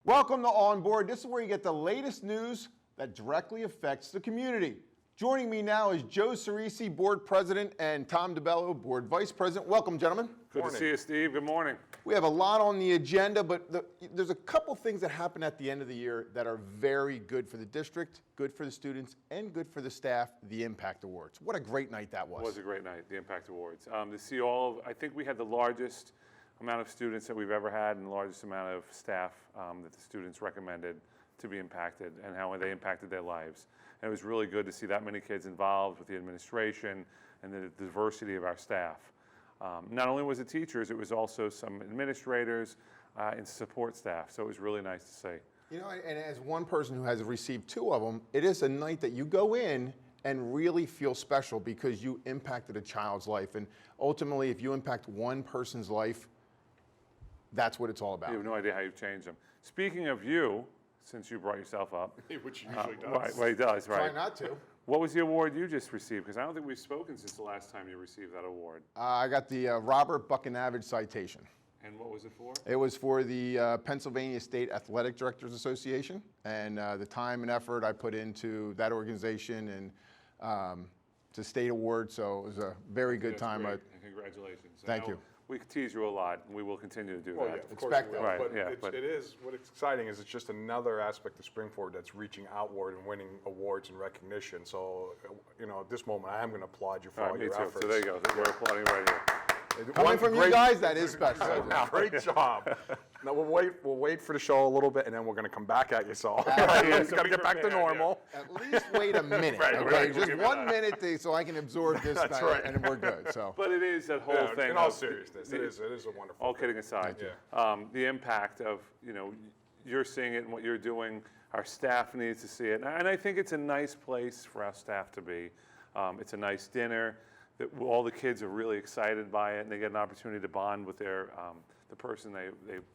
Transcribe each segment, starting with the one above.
Welcome to On Board. This is where you get the latest news that directly affects the community. Joining me now is Joe Cerisi, Board President, and Tom DeBello, Board Vice President. Welcome, gentlemen. Good to see you, Steve. Good morning. We have a lot on the agenda, but there's a couple things that happen at the end of the year that are very good for the district, good for the students, and good for the staff, the Impact Awards. What a great night that was. It was a great night, the Impact Awards. To see I think we had the largest amount of students that we've ever had and the largest amount of staff that the students recommended to be impacted and how they impacted their lives. And it was really good to see that many kids involved with the administration and the diversity of our staff. Not only was it teachers, it was also some administrators and support staff. So it was really nice to see. You know, and as one person who has received two of them, it is a night that you go in and really feel special because you impacted a child's life. And ultimately, if you impact one person's life, that's what it's all about. You have no idea how you've changed them. Speaking of you, since you brought yourself up. Which he usually does. Right, well, he does, right. Try not to. What was the award you just received? Because I don't think we've spoken since the last time you received that award. I got the Robert Buckinavage Citation. And what was it for? It was for the Pennsylvania State Athletic Directors Association, and the time and effort I put into that organization and it's a state award, so it was a very good time. Great. And congratulations. Thank you. We tease you a lot, and we will continue to do that. Yeah, of course Expect we that. will. Right, But, yeah, but it is, what's exciting is it's just another aspect of Springford that's reaching outward and winning awards and recognition. So, you know, at this moment, I am going to applaud you for all me your too. efforts. So there you go. We're applauding right here. Coming from you guys, that is special. Great job. Now we'll wait for the show a little bit, and then we're going to come back at you. So Yeah, it's got to get back to normal. At least wait a minute, Right, okay? right, Just we'll give 1 minute so I can absorb this, That's right. and we're good. So. But it is that whole Yeah, thing. in all of- seriousness, it is a wonderful. All kidding aside, the impact of, you know, you're seeing it and what you're doing, our staff needs to see it. And I think it's a nice place for our staff to be. It's a nice dinner. That all the kids are really excited by it, and they get an opportunity to bond with their the person they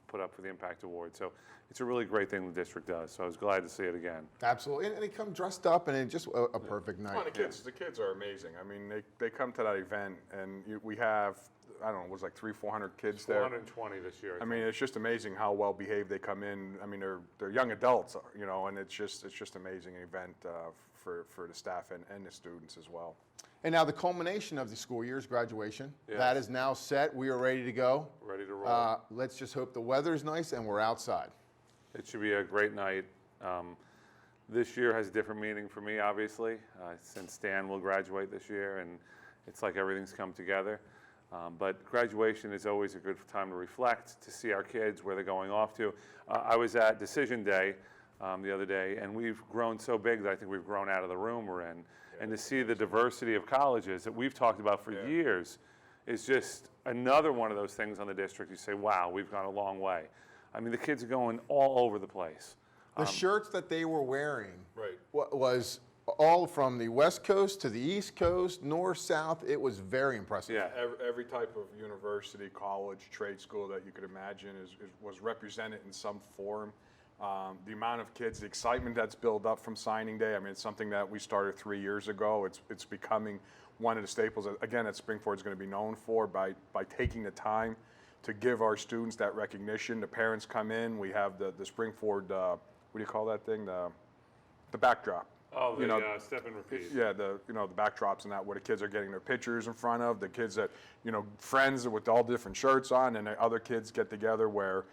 put up for the Impact Award. So it's a really great thing the district does. So I was glad to see it again. Absolutely, and they come dressed up, and it's just a perfect night. Oh, the kids are amazing. I mean, they come to that event, and we have, I don't know, it was like 300-400 kids there. 420 this year. I mean, it's just amazing how well behaved they come in. I mean, they're young adults, you know, and it's just amazing event for the staff and the students as well. And now the culmination of the school year is graduation. Yes. That is now set. We are ready to go. Ready to roll. Let's just hope the weather's nice and we're outside. It should be a great night. This year has a different meaning for me, obviously, since Dan will graduate this year, and it's like everything's come together. But graduation is always a good time to reflect, to see our kids, where they're going off to. I was at Decision Day the other day, and we've grown so big that I think we've grown out of the room we're in. And to see the diversity of colleges that we've talked about for years is just another one of those things on the district. You say, wow, we've gone a long way. I mean, the kids are going all over the place. The shirts that they were wearing Right. was all from the West Coast to the East Coast, North, South. It was very impressive. Yeah. Every type of university, college, trade school that you could imagine was represented in some form. The amount of kids, the excitement that's built up from signing day. I mean, it's something that we started 3 years ago. It's becoming one of the staples, again, that Springford is going to be known for by taking the time to give our students that recognition. The parents come in. We have the Springford, what do you call that thing? The backdrop. Oh, the step and repeat. Yeah, the backdrops and that, where the kids are getting their pictures in front of, the kids that, friends with all different shirts on, and the other kids get together where,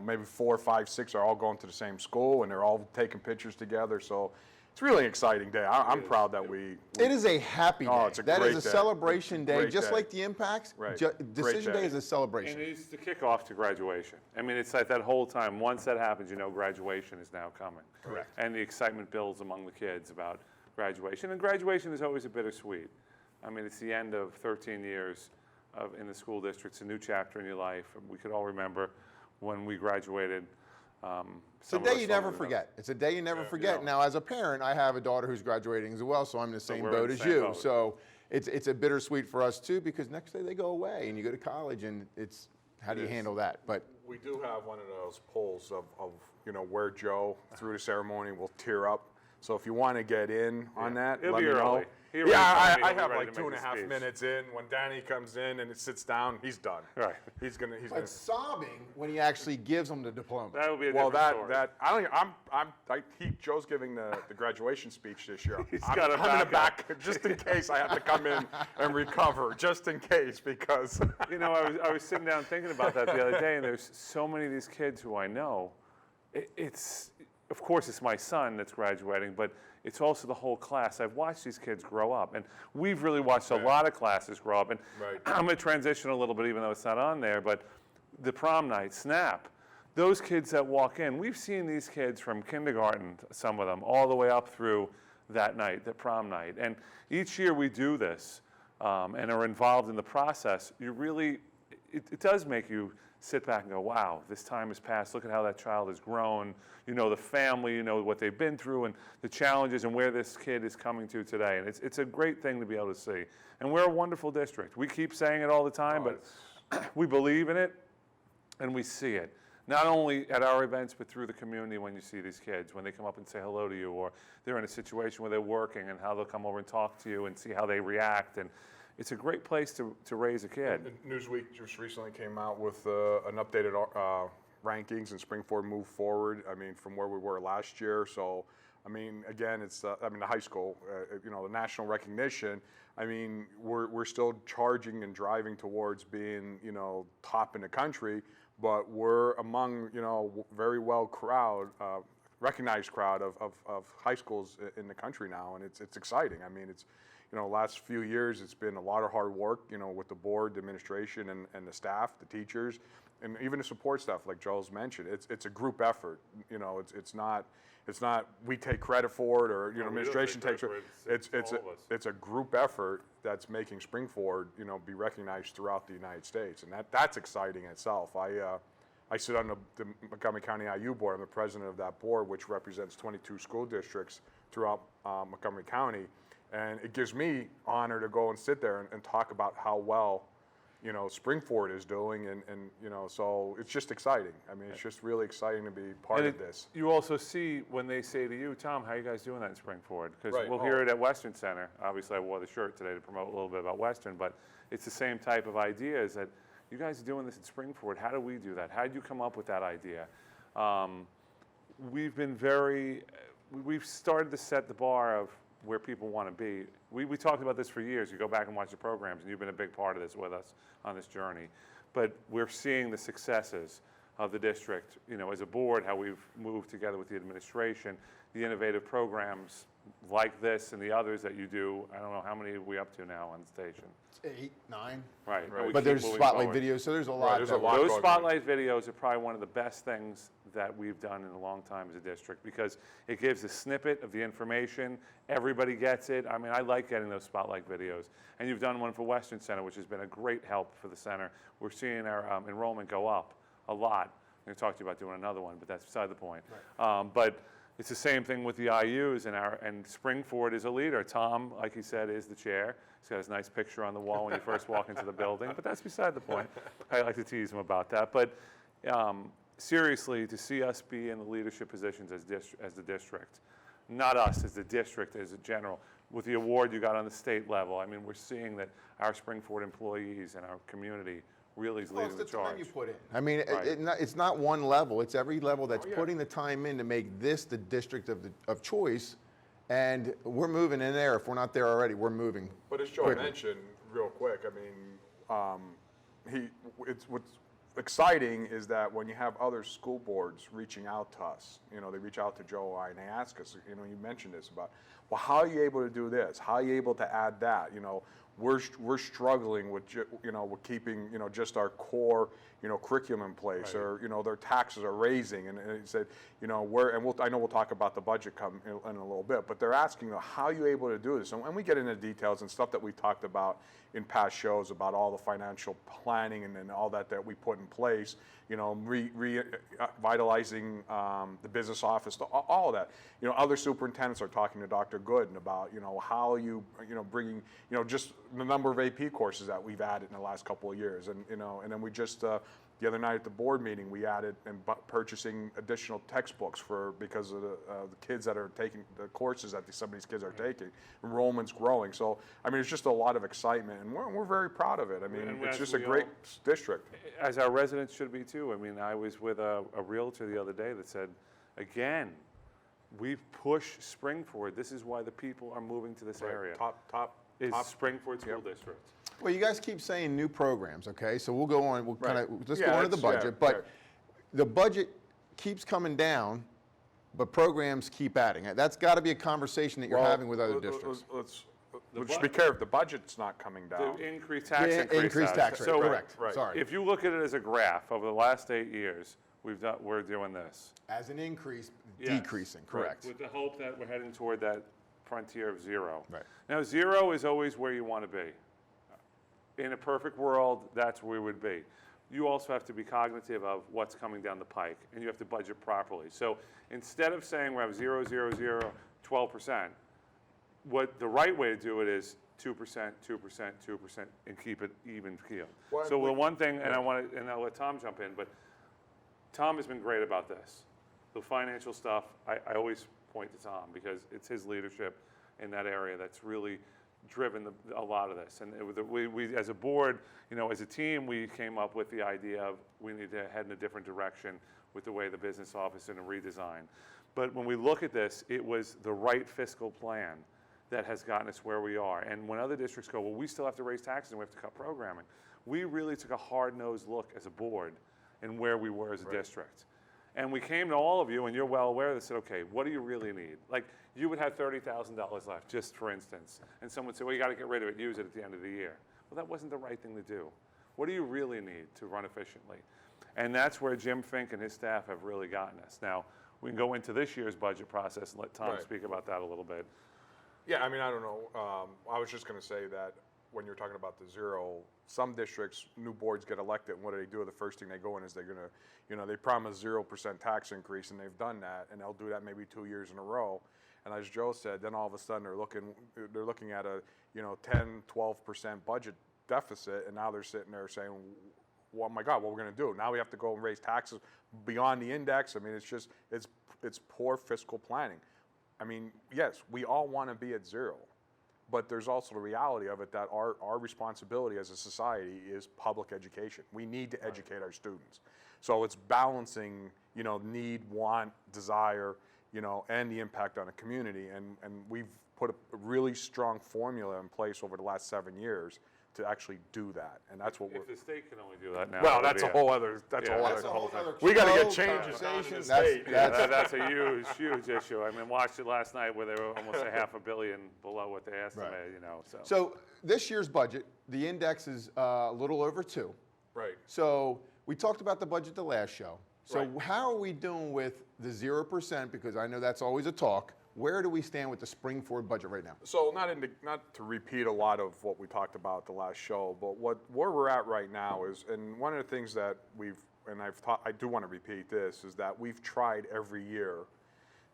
maybe 4, 5, 6 are all going to the same school, and they're all taking pictures together. So it's really an exciting day. I'm proud that we It is a happy day. Oh, it's a That great is a day. celebration day, Great just day. like the Impacts. Right. Decision Great day. Day is a celebration. And it's the kickoff to graduation. I mean, it's like that whole time. Once that happens, graduation is now coming. Correct. And the excitement builds among the kids about graduation. And graduation is always a bittersweet. I mean, it's the end of 13 years in the school district. It's a new chapter in your life. We could all remember when we graduated. It's a day you never forget. It's a day you never forget. yeah. Now, as a parent, I have a daughter who's graduating as well, so I'm in the same we're in boat the as same you. boat. So it's a bittersweet for us too, because next day they go away and you go to college, and it's how do you handle that? But We do have one of those polls of where Joe, through the ceremony, will tear up So if you want to get in on that, It'll let be me know. early. He already Yeah, told me I he'll be have ready like to make the 2.5 speech. minutes in. When Danny comes in and it sits down, he's done. Right. He's gonna. But sobbing when he actually gives them the diploma. That will be a Well, different story. Joe's giving the graduation speech this year. He's I'm got a in the backup. back just in case I have to come in and recover, just in case, because. You know, I was sitting down thinking about that the other day, and there's so many of these kids who I know. Of course, it's my son that's graduating, but it's also the whole class. I've watched these kids grow up, and we've really watched a lot of classes grow up. And Right. I'm going to transition a little bit, even though it's not on there, but the prom night, SNAP, those kids that walk in, we've seen these kids from kindergarten, some of them, all the way up through that night, the prom night. And each year we do this and are involved in the process. It does make you sit back and go, wow, this time has passed. Look at how that child has grown. You know the family, you know what they've been through and the challenges and where this kid is coming to today. And it's a great thing to be able to see. And we're a wonderful district. We keep saying it all the time, but we believe in it and we see it. Not only at our events, but through the community when you see these kids, when they come up and say hello to you, or they're in a situation where they're working and how they'll come over and talk to you and see how they react. And it's a great place to raise a kid. Newsweek just recently came out with an updated rankings, and Springford moved forward. I mean, from where we were last year. So, I mean, again, it's the high school, the national recognition. I mean, we're still charging and driving towards being, top in the country, but we're among, very well recognized crowd of high schools in the country now, and it's exciting. I mean, it's. Last few years, it's been a lot of hard work, with the board, the administration, and the staff, the teachers, and even the support staff, like Joel's mentioned. It's a group effort. It's not we take credit for it, or administration takes it. It's a group effort that's making Springford, be recognized throughout the United States, and that's exciting in itself. I sit on the Montgomery County IU board. I'm the president of that board, which represents 22 school districts throughout Montgomery County. And it gives me honor to go and sit there and talk about how well, Springford is doing. And so it's just exciting. I mean, it's just really exciting to be part of this. You also see when they say to you, Tom, how are you guys doing that in Springford? Because Right. we'll hear it at Western Center. Obviously, I wore the shirt today to promote a little bit about Western, but it's the same type of idea, is that you guys are doing this in Springford. How do we do that? How did you come up with that idea? We've started to set the bar of where people want to be. We talked about this for years. You go back and watch the programs, and you've been a big part of this with us on this journey. But we're seeing the successes of the district, as a board, how we've moved together with the administration, the innovative programs like this and the others that you do. I don't know, how many are we up to now on the station? 8, 9. Right. and we But keep there's moving spotlight forward. videos, so there's a lot. there's a that- lot. Those going on. spotlight videos are probably one of the best things that we've done in a long time as a district, because it gives a snippet of the information. Everybody gets it. I mean, I like getting those spotlight videos. And you've done one for Western Center, which has been a great help for the center. We're seeing our enrollment go up a lot. I'm going to talk to you about doing another one, but that's beside the point. Right. But it's the same thing with the IUs, and Springford is a leader. Tom, like he said, is the chair. He's got his nice picture on the wall when you first walk into the building, but that's beside the point. I like to tease him about that. But seriously, to see us be in the leadership positions as the district, not us as the district as a general, with the award you got on the state level, I mean, we're seeing that our Springford employees and our community really is Well, leading it's the the time charge. you put in. I mean, Right. it's not one level. It's every level that's putting the time in to make this the district of choice. And we're moving in there. If we're not there already, we're moving. But as Joe quickly. mentioned, real quick, I mean, what's exciting is that when you have other school boards reaching out to us, they reach out to Joe and I, and they ask us, you mentioned this about, well, how are you able to do this? How are you able to add that? We're struggling with with keeping just our core curriculum in place, Right. or their taxes are raising, and he said I know we'll talk about the budget in a little bit, but they're asking how are you able to do this, and we get into details and stuff that we talked about in past shows about all the financial planning and all that we put in place, revitalizing the business office, all of that. Other superintendents are talking to Dr. Gooden about how you bringing just the number of AP courses that we've added in the last couple of years, and then we just The other night at the board meeting, we added and purchasing additional textbooks because of the kids that are taking the courses that some of these kids are taking. Enrollment's growing. So, I mean, it's just a lot of excitement, and we're very proud of it. I mean, And it's as just a we great all- district. As our residents should be too. I mean, I was with a realtor the other day that said, again, we push Springford. This is why the people are moving to this area. Top. Is Springford School District. Well, you guys keep saying new programs, okay? So we'll go on, we'll kind of, let's Yeah, go on to the that's- yeah, budget. But right. the budget keeps coming down, but programs keep adding. That's got to be a conversation that you're having with other districts. Let's be careful. The budget's not coming down. The increased tax The increase. increased tax rate, So correct. right. Sorry. if you look at it as a graph over the last 8 years, we're doing this. As an increase, Yes, decreasing, correct. With the hope that we're heading toward that frontier of zero. Right. Now, zero is always where you want to be. In a perfect world, that's where we would be. You also have to be cognitive of what's coming down the pike, and you have to budget properly. So instead of saying we have 0, 0, 0, 12%, what the right way to do it is 2%, 2%, 2%, and keep it even keel. Well, So the one thing, and I'll let Tom jump in, but Tom has been great about this. The financial stuff, I always point to Tom because it's his leadership in that area that's really driven a lot of this. And we, as a board, as a team, we came up with the idea of we need to head in a different direction with the way the business office and a redesign. But when we look at this, it was the right fiscal plan that has gotten us where we are. And when other districts go, well, we still have to raise taxes and we have to cut programming, we really took a hard-nosed look as a board and where we were as a district. And we came to all of you, and you're well aware, that said, okay, what do you really need? Like, you would have $30,000 left, just for instance, and someone would say, well, you got to get rid of it, use it at the end of the year. Well, that wasn't the right thing to do. What do you really need to run efficiently? And that's where Jim Fink and his staff have really gotten us. Now, we can go into this year's budget process and let Tom Right. speak about that a little bit. Yeah, I mean, I don't know. I was just going to say that when you're talking about the zero, some districts, new boards get elected, and what do? The first thing they go in is they're going to, they promise 0% tax increase, and they've done that, and they'll do that maybe 2 years in a row. And as Joe said, then all of a sudden they're looking at a 10, 12% budget deficit, and now they're sitting there saying, well, oh my God, what we're going to do? Now we have to go and raise taxes beyond the index. I mean, it's poor fiscal planning. I mean, yes, we all want to be at zero, but there's also the reality of it that our responsibility as a society is public education. We need to educate our students. So it's balancing, need, want, desire, and the impact on a community. And we've put a really strong formula in place over the last 7 years to actually do that. And that's what If the state can only do that now. well, it'll that's be a whole other, that's Yeah, a whole that's other a whole thing. other We got to get show, changes done in the conversation. state. That's a huge, huge issue. I mean, watched it last night where they were almost $500 million below what they estimated, So this year's budget, the index is a little over 2. Right. So we talked about the budget the last show. So Right. how are we doing with the 0%? Because I know that's always a talk. Where do we stand with the Springford budget right now? So not to repeat a lot of what we talked about the last show, but where we're at right now is, and one of the things that I do want to repeat this, is that we've tried every year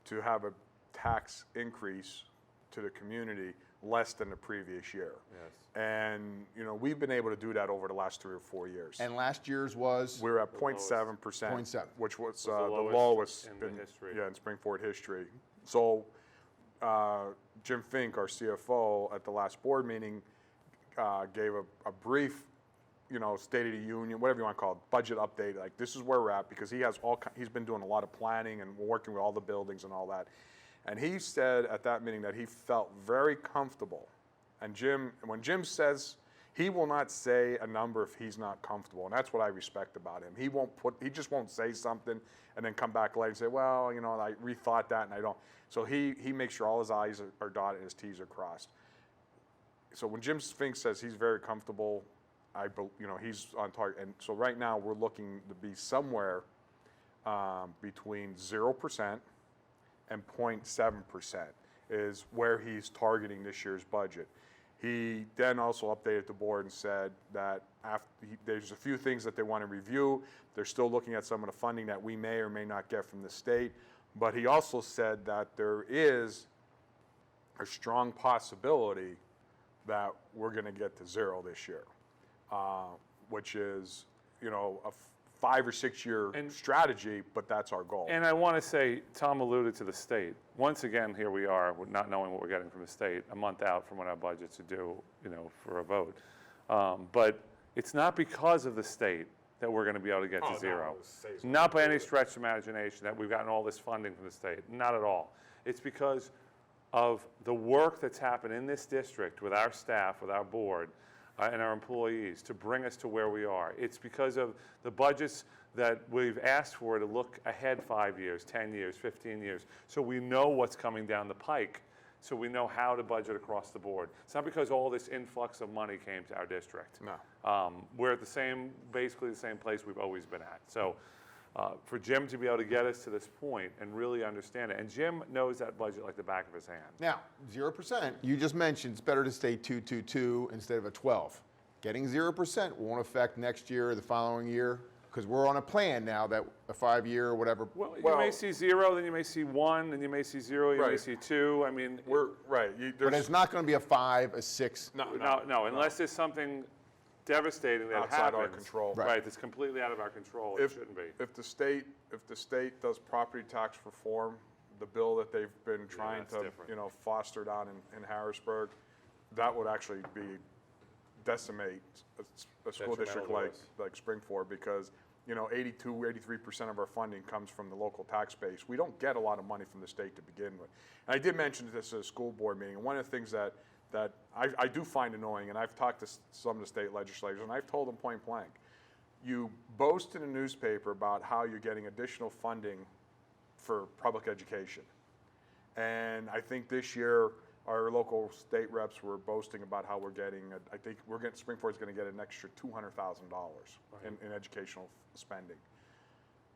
to have a tax increase to the community less than the previous year. Yes. And we've been able to do that over the last 3 or 4 years. And last year's was? We're at 0.7%, 0.7. which was the the lowest lowest in the history. Yeah, in Springford history. So Jim Fink, our CFO, at the last board meeting, gave a brief, State of the Union, whatever you want to call it, budget update. Like, this is where we're at, because he's been doing a lot of planning and working with all the buildings and all that. And he said at that meeting that he felt very comfortable. And when Jim says, he will not say a number if he's not comfortable, and that's what I respect about him. He just won't say something and then come back later and say, well, I rethought that and I don't. So he makes sure all his I's are dotted and his T's are crossed. So when Jim Fink says he's very comfortable, he's on target. And so right now we're looking to be somewhere between 0% and 0.7% is where he's targeting this year's budget. He then also updated the board and said that there's a few things that they want to review. They're still looking at some of the funding that we may or may not get from the state. But he also said that there is a strong possibility that we're going to get to zero this year, which is, a 5 or 6 year strategy, but that's our goal. And I want to say, Tom alluded to the state. Once again, here we are, not knowing what we're getting from the state, a month out from when our budgets are due, for a vote. But it's not because of the state that we're going to be able to get to zero. Not by any stretch of imagination that we've gotten all this funding from the state. Not at all. It's because of the work that's happened in this district with our staff, with our board, and our employees to bring us to where we are. It's because of the budgets that we've asked for to look ahead 5 years, 10 years, 15 years, so we know what's coming down the pike, so we know how to budget across the board. It's not because all this influx of money came to our district. No. We're at basically the same place we've always been at. So for Jim to be able to get us to this point and really understand it, and Jim knows that budget like the back of his hand. Now, 0%, you just mentioned it's better to stay 222 instead of a 12. Getting 0% won't affect next year or the following year, because we're on a plan now that a 5-year or whatever. Well, you may see 0, then you may see 1, then you may see 0, you may see 2. I mean, We're right. But it's not going to be a 5, a 6. no, unless there's something devastating that outside happens. our control. Right, that's completely out of our control. It shouldn't be. If the state does property tax reform, the bill that they've been trying that's to different. foster down in Harrisburg, that would actually decimate a school district Detrimental to like Springford, because 83% of our funding comes from the local tax base. We don't get a lot of money from the state to begin with. And I did mention this at a school board meeting, and one of the things that I do find annoying, and I've talked to some of the state legislators, and I've told them point blank, you boast in a newspaper about how you're getting additional funding for public education. And I think this year, our local state reps were boasting about how we're getting, Springford's going to get an extra $200,000 in educational spending.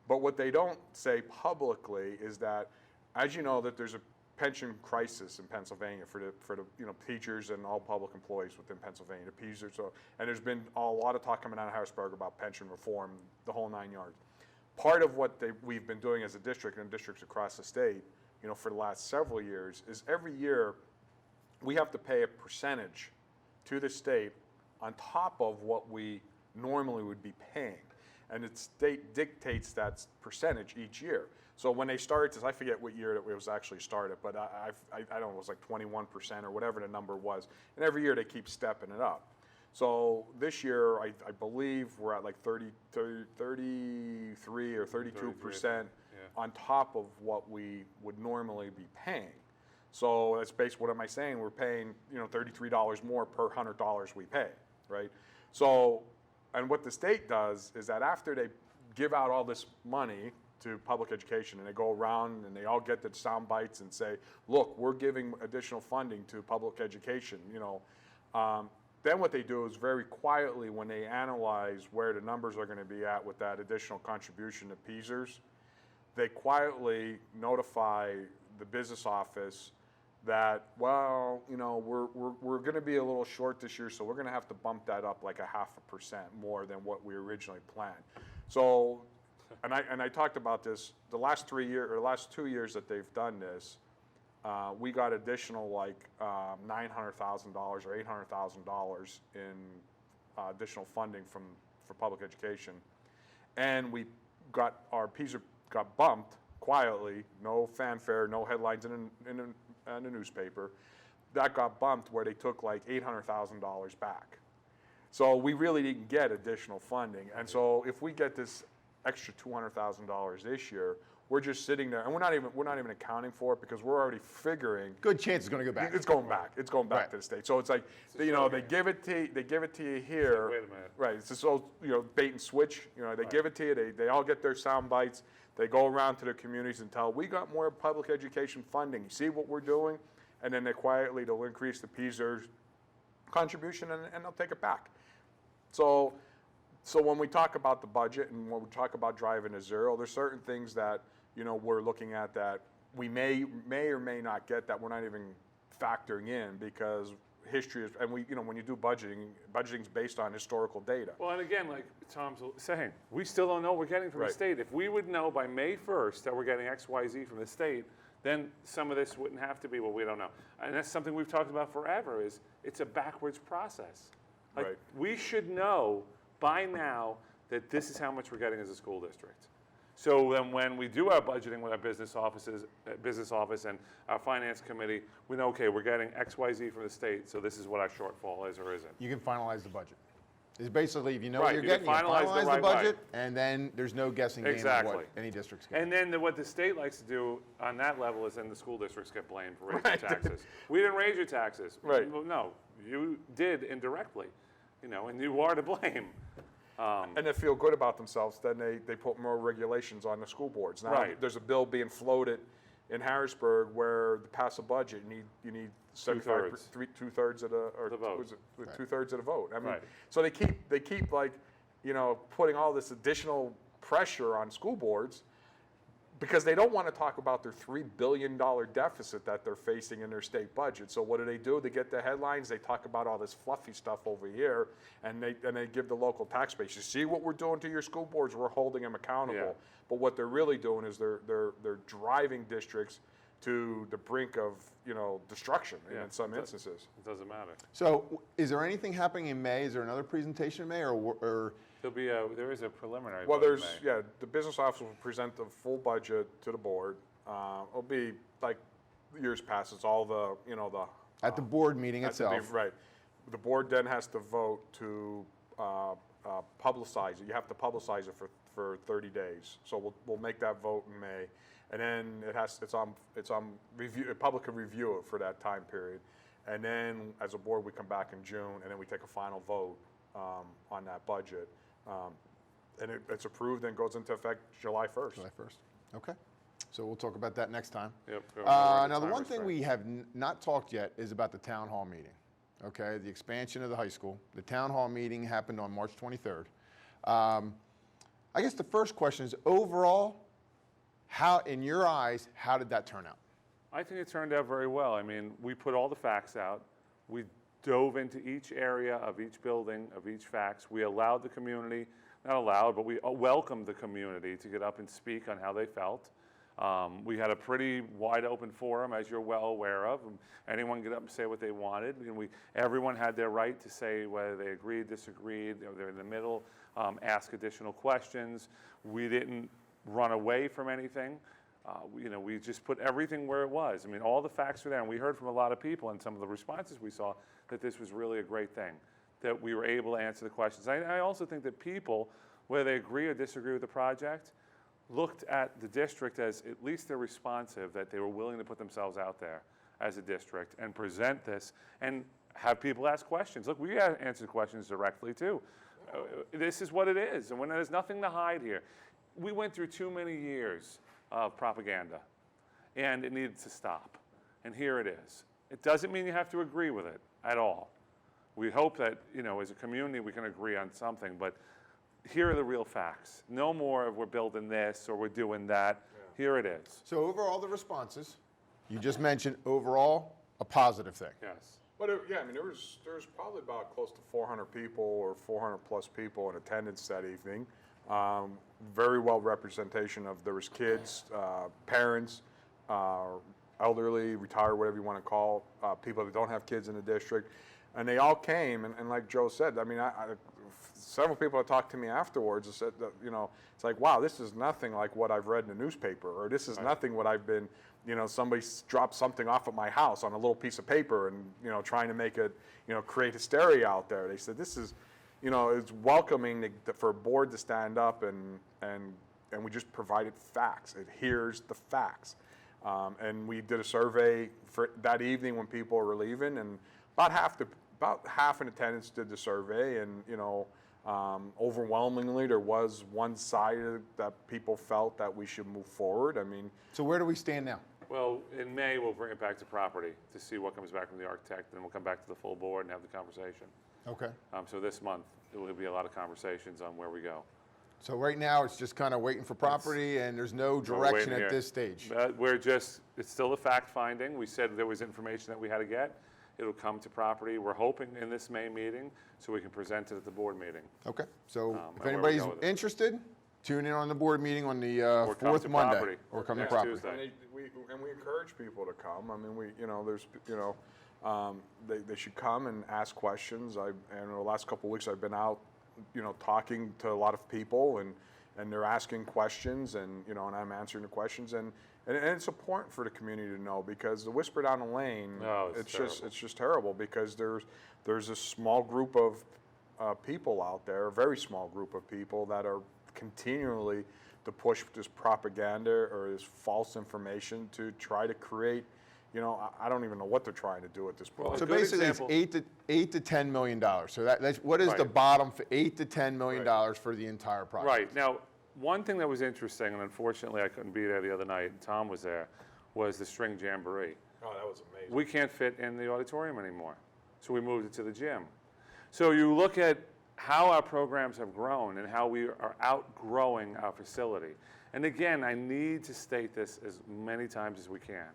But what they don't say publicly is that, as you know, that there's a pension crisis in Pennsylvania for the teachers and all public employees within Pennsylvania. And there's been a lot of talk coming out of Harrisburg about pension reform, the whole 9 yards. Part of what we've been doing as a district and districts across the state, for the last several years, is every year we have to pay a percentage to the state on top of what we normally would be paying. And the state dictates that percentage each year. So when they started this, I forget what year it was actually started, but I don't know, it was like 21% or whatever the number was. And every year they keep stepping it up. So this year, I believe we're at like 33 or 32% on top of what we would normally be paying. So that's basically, what am I saying? We're paying, $33 more per $100 we pay, right? So, and what the state does is that after they give out all this money to public education, and they go around and they all get the sound bites and say, look, we're giving additional funding to public education, then what they do is very quietly, when they analyze where the numbers are going to be at with that additional contribution to PESers, they quietly notify the business office that, well, we're going to be a little short this year, so we're going to have to bump that up like 0.5% more than what we originally planned. So, and I talked about this the last 2 years that they've done this. We got additional like $900,000 or $800,000 in additional funding for public education, and our PESer got bumped quietly, no fanfare, no headlines in the newspaper. That got bumped where they took like $800,000 back. So we really didn't get additional funding, and so if we get this extra $200,000 this year, we're just sitting there, and we're not even accounting for it, because we're already figuring. Good chance it's going to go back. It's going back. It's going back to the state. So it's like, they give it to you here. Wait a minute. Right. It's just bait and switch. They give it to you. They all get their sound bites. They go around to their communities and tell, we got more public education funding. You see what we're doing? And then they'll increase the PESers contribution, and they'll take it back. So when we talk about the budget and when we talk about driving to zero, there's certain things that we're looking at that we may or may not get, that we're not even factoring in, because history is, and when you do budgeting's based on historical data. Well, and again, like Tom's saying, we still don't know what we're getting from the state. If we would know by May 1st that we're getting X, Y, Z from the state, then some of this wouldn't have to be, well, we don't know. And that's something we've talked about forever, is it's a backwards process. Like, we should know by now that this is how much we're getting as a school district. So then when we do our budgeting with our business office and our finance committee, we know, okay, we're getting X, Y, Z from the state, so this is what our shortfall is or isn't. You can finalize the budget. It's basically, if you know Right, what you're you can getting, you finalize finalize the the right way. budget, and then there's no guessing game of Exactly. what any district's getting. And then what the state likes to do on that level is then the school districts get blamed for raising Right. taxes. We didn't raise your taxes. Right. Well, no, you did indirectly, and you are to blame. And they feel good about themselves, then they put more regulations on the school boards. Now, Right. there's a bill being floated in Harrisburg where to pass a budget, you need 75, two-thirds of The vote. was it two-thirds of the vote. I mean, Right. so they keep like, putting all this additional pressure on school boards because they don't want to talk about their $3 billion deficit that they're facing in their state budget. So what do? They get the headlines, they talk about all this fluffy stuff over here, and they give the local tax base, you see what we're doing to your school boards, we're holding them accountable. Yeah. But what they're really doing is they're driving districts to the brink of, destruction in some instances. It doesn't matter. So is there anything happening in May? Is there another presentation in May, or There is a preliminary. Well, vote in there's, May. the business office will present the full budget to the board. It'll be like years past, it's all the, at the board meeting has to be- itself? Right. The board then has to vote to publicize it. You have to publicize it for 30 days. So we'll make that vote in May. And then it's on review, the public can review it for that time period. And then as a board, we come back in June and then we take a final vote on that budget. And it's approved and goes into effect July 1st. July 1st. Okay. So we'll talk about that next time. Yep. Now, the one thing we have not talked yet is about the town hall meeting. Okay, the expansion of the high school. The town hall meeting happened on March 23rd. I guess the first question is, overall, how, in your eyes, how did that turn out? I think it turned out very well. I mean, we put all the facts out. We dove into each area of each building, of each facts. We allowed the community, not allowed, but we welcomed the community to get up and speak on how they felt. We had a pretty wide open forum, as you're well aware of. Anyone get up and say what they wanted. And everyone had their right to say whether they agreed, disagreed, they're in the middle, ask additional questions. We didn't run away from anything. We just put everything where it was. I mean, all the facts were there, and we heard from a lot of people and some of the responses we saw that this was really a great thing, that we were able to answer the questions. I also think that people, whether they agree or disagree with the project, looked at the district as at least they're responsive, that they were willing to put themselves out there as a district and present this and have people ask questions. Look, we answered questions directly too. This is what it is, and when there's nothing to hide here. We went through too many years of propaganda, and it needed to stop. And here it is. It doesn't mean you have to agree with it at all. We hope that, as a community, we can agree on something, but here are the real facts. No more of we're building this or we're doing that. Yeah. Here it is. So overall, the responses, you just mentioned overall, a positive thing. Yes. But there's probably about close to 400 people or 400 plus people in attendance that evening. Very well representation of, there was kids, parents, elderly, retired, whatever you want to call, people that don't have kids in the district. And they all came, and like Joe said, I mean, several people have talked to me afterwards and said that, it's like, wow, this is nothing like what I've read in the newspaper, or this is nothing what I've been, somebody dropped something off at my house on a little piece of paper and, trying to make it, create hysteria out there. They said, this is, it's welcoming for a board to stand up and we just provided facts. It hears the facts. And we did a survey for that evening when people were leaving, and about half in attendance did the survey, and overwhelmingly there was one side that people felt that we should move forward. I mean, so where do we stand now? Well, in May we'll bring it back to property to see what comes back from the architect, and then we'll come back to the full board and have the conversation. Okay. So this month there will be a lot of conversations on where we go. So right now it's just kind of waiting for property, and there's no direction at this stage. It's still a fact finding. We said there was information that we had to get. It'll come to property. We're hoping in this May meeting so we can present it at the board meeting. Okay. So if and where we anybody's go with it. interested, tune in on the board meeting on the Or come fourth to Monday, property. or come Next to property. Tuesday. and we encourage people to come. I mean, they should come and ask questions. And the last couple of weeks I've been out talking to a lot of people, and they're asking questions, and and I'm answering the questions, and it's important for the community to know, because the whisper down the lane, it's just terrible, because there's a small group of people out there, a very small group of people that are continually to push this propaganda or this false information to try to create. I don't even know what they're trying to do at this point. Well, So a good basically, example- it's $8 to $10 million. So that's what is the Right. bottom for $8 to $10 million for the entire project? Right. Now, one thing that was interesting, and unfortunately I couldn't be there the other night, and Tom was there, was the string jamboree. Oh, that was amazing. We can't fit in the auditorium anymore, so we moved it to the gym. So you look at how our programs have grown and how we are outgrowing our facility. And again, I need to state this as many times as we can.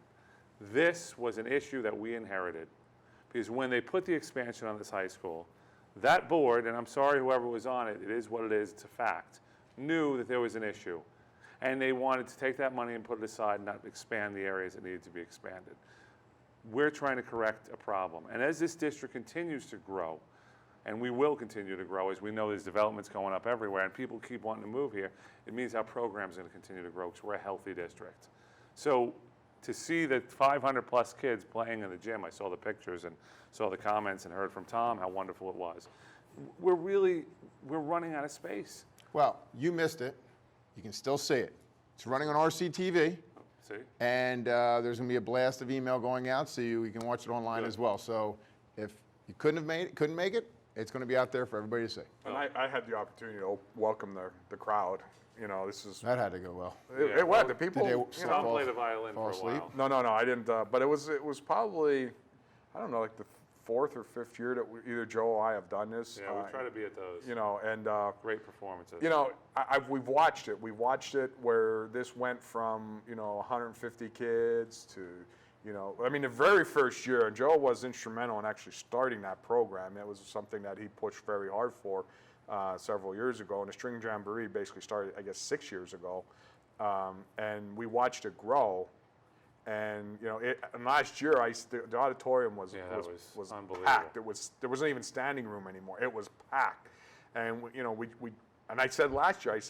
This was an issue that we inherited, because when they put the expansion on this high school, that board, and I'm sorry whoever was on it, it is what it is, it's a fact, knew that there was an issue. And they wanted to take that money and put it aside and not expand the areas that needed to be expanded. We're trying to correct a problem. And as this district continues to grow, and we will continue to grow, as we know there's developments going up everywhere and people keep wanting to move here, it means our program's going to continue to grow, because we're a healthy district. So to see that 500 plus kids playing in the gym, I saw the pictures and saw the comments and heard from Tom how wonderful it was. We're running out of space. Well, you missed it. You can still see it. It's running on RCTV. See? And there's going to be a blast of email going out, so you can watch it online Good. as well. So if you couldn't make it, it's going to be out there for everybody to see. And I had the opportunity to welcome the crowd. This is That had to go well. it went. The people. Did they Tom fall- played the violin fall for a asleep? while. No, I didn't. But it was probably, I don't know, like the fourth or fifth year that either Joe or I have done this. Yeah, we try to be at those. And Great performances. we've watched it. We've watched it where this went from 150 kids to the very first year, and Joe was instrumental in actually starting that program. It was something that he pushed very hard for several years ago, and the string jamboree basically started, I guess, 6 years ago, and we watched it grow. And and last year, the auditorium was unbelievable. packed. There wasn't even standing room anymore. It was packed, and we and I said last year,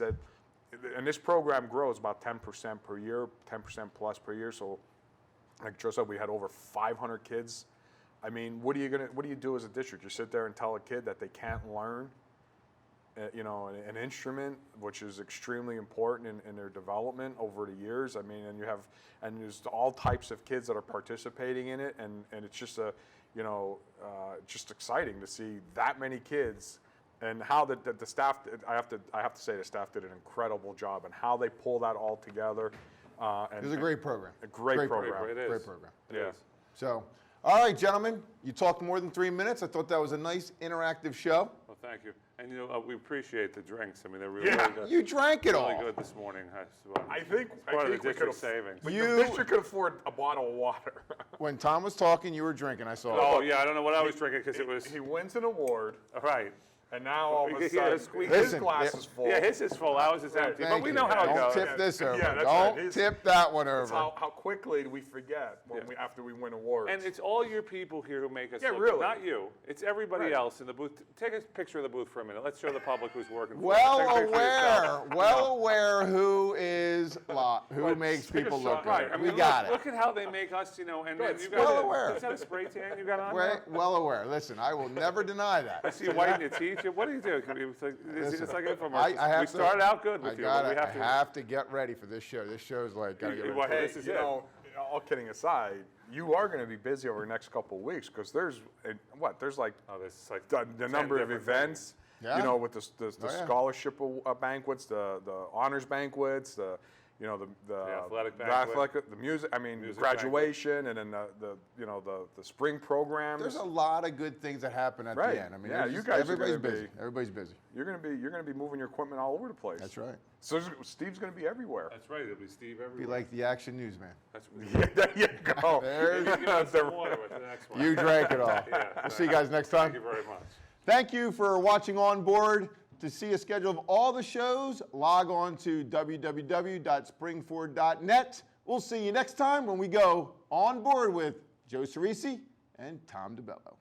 and this program grows about 10% per year, 10% plus per year. So, like Joe said, we had over 500 kids. I mean, what do you do as a district? You sit there and tell a kid that they can't learn, an instrument, which is extremely important in their development over the years. I mean, and there's all types of kids that are participating in it, and it's just just exciting to see that many kids, and how the staff. I have to say the staff did an incredible job, and how they pull that all together. It was a great program. A great program. It is. Great program. It Yeah. is. So, all right, gentlemen, you talked more than 3 minutes. I thought that was a nice interactive show. Well, thank you. And we appreciate the drinks. I mean, they're really, Yeah. really good. You drank it Really all. good this morning. I think part of the we could district savings. The You- district could afford a bottle of water. When Tom was talking, you were drinking. I saw Oh it. yeah, I don't know what I was drinking because it was He wins an award, all right. and now all of a Yeah, sudden squeeze. his Listen, glass yeah. is full. Yeah, his is full. Ours is Right. empty. Thank But we you. know how it Don't goes. tip this over. Yeah, that's Don't right. His- tip that one That's over. how quickly do we forget when Yeah. after we win awards. And it's all your people here who make us Yeah, look really. good. Not you. It's everybody Right. else in the booth. Take a picture of the booth for a minute. Let's show the public who's working for us. Well Take a picture of yourself. aware who makes take a people shot. look good. Right. I mean, We got look it. at how they make us, and Good. you Well guys. aware. Is that a spray tan you got on? Well aware. Listen, I will never deny I that. see you whiten your teeth. What do you do? It's like infomercials. I have we to- started out good with I you, but we have to. have to get ready for this show. This show's like gotta get ready. Well, for it. this is you it. know, all kidding aside, you are going to be busy over the next couple of weeks, because there's like Oh, this is like the 10 number of different events. Yeah. With the Oh, yeah. scholarship banquets, the honors banquets, the athletic banquet. the music. I mean, Music graduation, and then the spring programs. There's a lot of good things that happen at Right. the end. I mean, Yeah, there's you just- guys are everybody's gonna busy. be- Everybody's busy. You're gonna be moving your equipment all over the place. That's right. So Steve's gonna be everywhere. That's right. It'll be Steve Be everywhere. like the action newsman. That's Yeah, there you go. There's- Maybe give us some water with the next one. You drank it all. Yeah, We'll see you guys next time. Thank you very much. Thank you for watching On Board. To see a schedule of all the shows, log on to www.springford.net. We'll see you next time when we go On Board with Joe Cerisi and Tom DeBello.